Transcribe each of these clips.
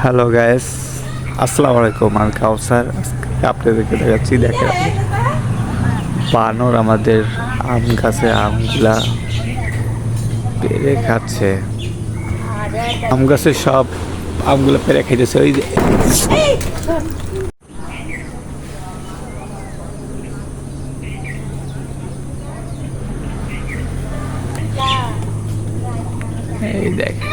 Hello guys, আসসালামু আলাইকুম। আমি কাউসার। আজকে আপনাদেরকে দেখাচ্ছি, দেখেন বানর আমাদের আম গাছে আমগুলা পেরে খাচ্ছে। আম গাছের সব আমগুলো পেরে খাইতেছে। ওই যে এই দেখেন,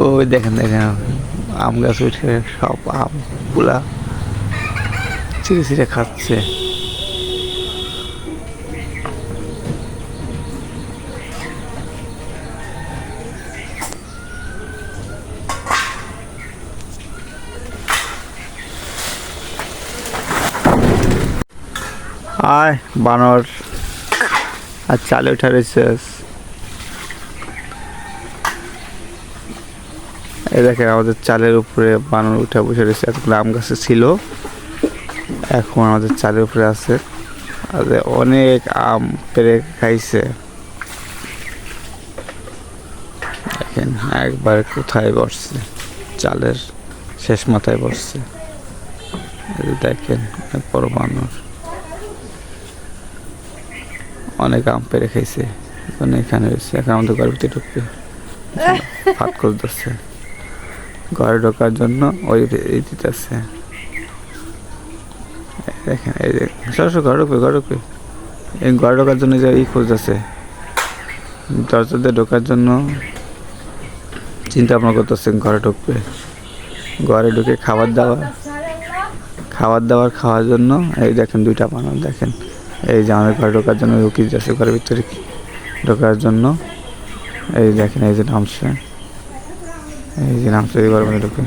ওই দেখেন দেখেন আম গাছ উঠে সব আমগুলা ছিঁড়ে ছিঁড়ে খাচ্ছে। আয় বানর আর চালে উঠে রয়েছে। এই দেখেন আমাদের চালের উপরে বানর উঠে বসে রয়েছে। এতগুলো আম গাছে ছিল, এখন আমাদের চালের উপরে আছে। আর অনেক আম পেরে খাইছে। দেখেন একবার কোথায় বসছে, চালের শেষ মাথায় বসছে। দেখেন বড় বানর অনেক আম পেরে খাইছে। এখন এখানে রয়েছে, এখন আমাদের ঘরের ভিতরে ঢুকবে, ভাত করতেছে। ঘরে ঢোকার জন্য ওই দিতেছে। দেখেন এই যে সরাসরি ঘরে ঢুকবে, ঘরে ঢুকবে। এই ঘরে ঢোকার জন্য যে খুঁজতেছে, দরজাতে ঢোকার জন্য চিন্তা ভাবনা করতেছে। ঘরে ঢুকবে, ঘরে ঢুকে খাবার দাবার খাওয়ার জন্য এই দেখেন দুইটা বানর। দেখেন এই যে আমাদের ঘরে ঢোকার জন্য রুকি যাচ্ছে, ঘরের ভিতরে ঢোকার জন্য। এই দেখেন এই যে নামছে, এই যে নামছে, এই ঘরের মধ্যে ঢুকে।